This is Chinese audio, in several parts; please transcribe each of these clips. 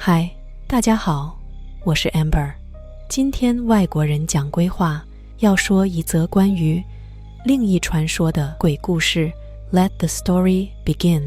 嗨，大家好，我是 Amber。今天外国人讲规划，要说一则关于另一传说的鬼故事。Let the story begin。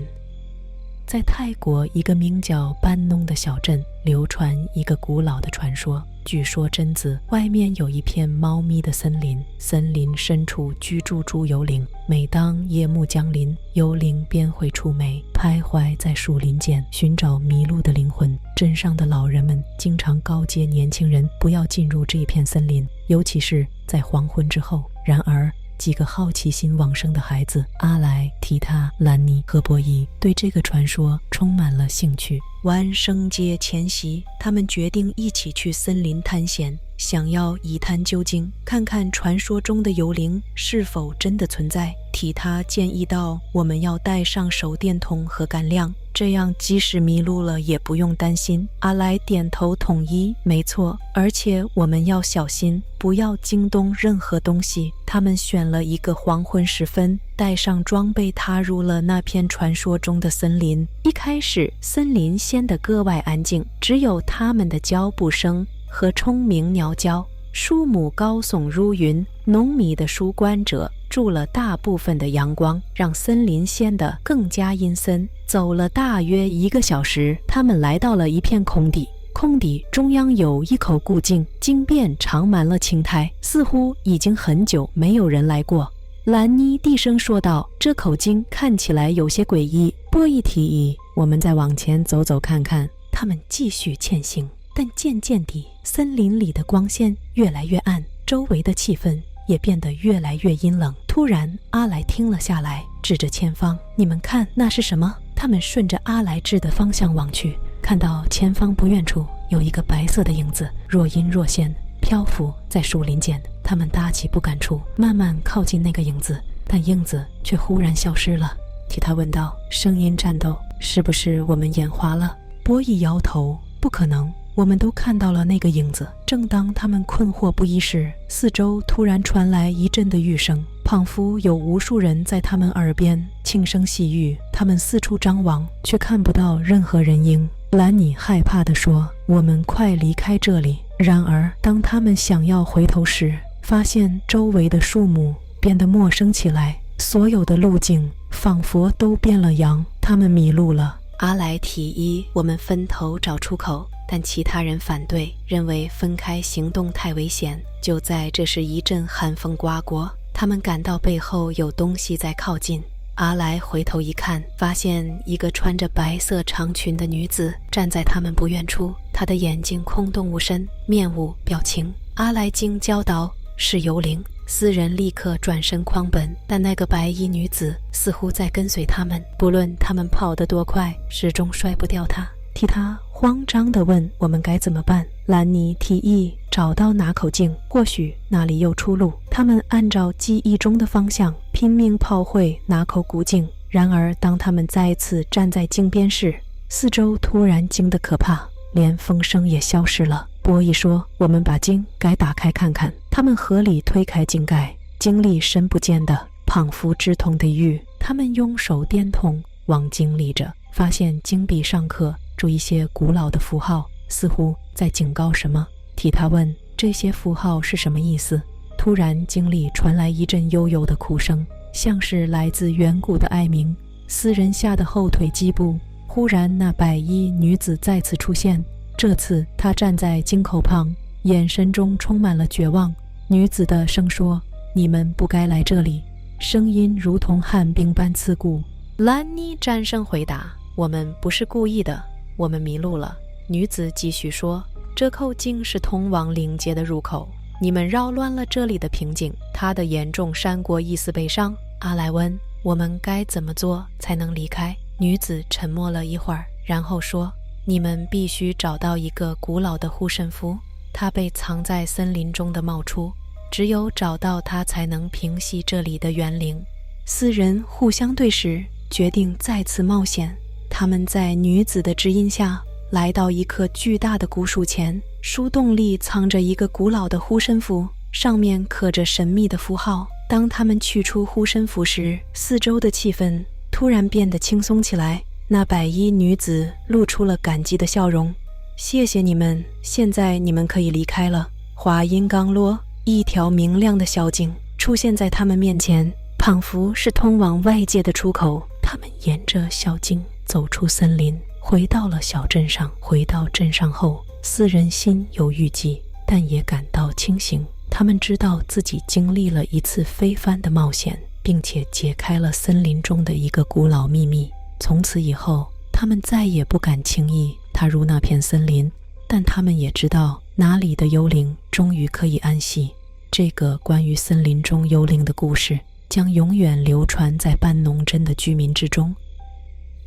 在泰国一个名叫班农的小镇，流传一个古老的传说。据说镇子外面有一片茂密的森林，森林深处居住诸幽灵。每当夜幕降临，幽灵便会出没，徘徊在树林间，寻找迷路的灵魂。镇上的老人们经常告诫年轻人不要进入这片森林，尤其是在黄昏之后。然而几个好奇心旺盛的孩子阿莱、提塔、兰尼和波伊对这个传说充满了兴趣。万圣节前夕，他们决定一起去森林探险，想要一探究竟，看看传说中的幽灵是否真的存在。提塔建议道，我们要带上手电筒和干粮，这样即使迷路了也不用担心。阿莱点头同意，没错，而且我们要小心，不要惊动任何东西。他们选了一个黄昏时分，带上装备踏入了那片传说中的森林。一开始森林显得格外安静，只有他们的脚步声和虫鸣鸟叫。树木高耸如云，浓密的树冠遮住了大部分的阳光，让森林显得更加阴森。走了大约1个小时，他们来到了一片空地。空地中央有一口古井，井边长满了青苔，似乎已经很久没有人来过。兰妮低声说道，这口井看起来有些诡异。波伊提议我们再往前走走看看。他们继续前行，但渐渐地森林里的光线越来越暗，周围的气氛也变得越来越阴冷。突然阿莱停了下来，指着前方，你们看那是什么？他们顺着阿莱指的方向望去，看到前方不远处有一个白色的影子，若隐若现，漂浮在树林间。他们大气不敢出，慢慢靠近那个影子，但影子却忽然消失了。提塔问道，声音颤抖，是不是我们眼花了？波伊摇头，不可能，我们都看到了那个影子。正当他们困惑不已时，四周突然传来一阵的雨声，仿佛有无数人在他们耳边轻声细语。他们四处张望，却看不到任何人影。兰妮害怕地说，我们快离开这里。然而当他们想要回头时，发现周围的树木变得陌生起来，所有的路径仿佛都变了样。他们迷路了。阿莱提议我们分头找出口，但其他人反对，认为分开行动太危险。就在这时，一阵寒风刮过，他们感到背后有东西在靠近。阿莱回头一看，发现一个穿着白色长裙的女子站在他们不远处，她的眼睛空洞无神，面无表情。阿莱惊叫道，是幽灵。四人立刻转身狂奔，但那个白衣女子似乎在跟随他们，不论他们跑得多快，始终甩不掉她。提塔慌张地问，我们该怎么办？兰妮提议找到那口井，或许那里有出路。他们按照记忆中的方向拼命跑回那口古井。然而当他们再次站在井边时，四周突然静得可怕，连风声也消失了。波伊说，我们把井盖打开看看。他们合力推开井盖，井里深不见的仿佛直通的雨。他们用手电筒往井里着，发现井壁上刻出一些古老的符号，似乎在警告什么。提塔问，这些符号是什么意思？突然井里传来一阵悠悠的哭声，像是来自远古的哀鸣。四人吓得后退几步。忽然那白衣女子再次出现，这次她站在井口旁，眼神中充满了绝望。女子的声说，你们不该来这里，声音如同寒冰般刺骨。兰妮战声回答，我们不是故意的，我们迷路了。女子继续说，这口井是通往灵界的入口，你们扰乱了这里的平静。她的眼中闪过一丝悲伤。阿莱问，我们该怎么做才能离开？女子沉默了一会儿，然后说，你们必须找到一个古老的护身符，它被藏在森林中的茂处，只有找到它才能平息这里的怨灵。四人互相对视，决定再次冒险。他们在女子的指引下来到一棵巨大的古树前，树洞里藏着一个古老的护身符，上面刻着神秘的符号。当他们取出护身符时，四周的气氛突然变得轻松起来。那白衣女子露出了感激的笑容，谢谢你们，现在你们可以离开了。话音刚落，一条明亮的小径出现在他们面前，仿佛是通往外界的出口。他们沿着小径走出森林，回到了小镇上。回到镇上后，四人心有余悸，但也感到清醒。他们知道自己经历了一次非凡的冒险，并且解开了森林中的一个古老秘密。从此以后，他们再也不敢轻易踏入那片森林，但他们也知道哪里的幽灵终于可以安息。这个关于森林中幽灵的故事将永远流传在半农镇的居民之中。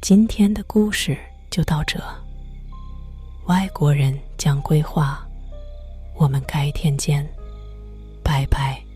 今天的故事就到这，外国人讲规划，我们改天见，拜拜。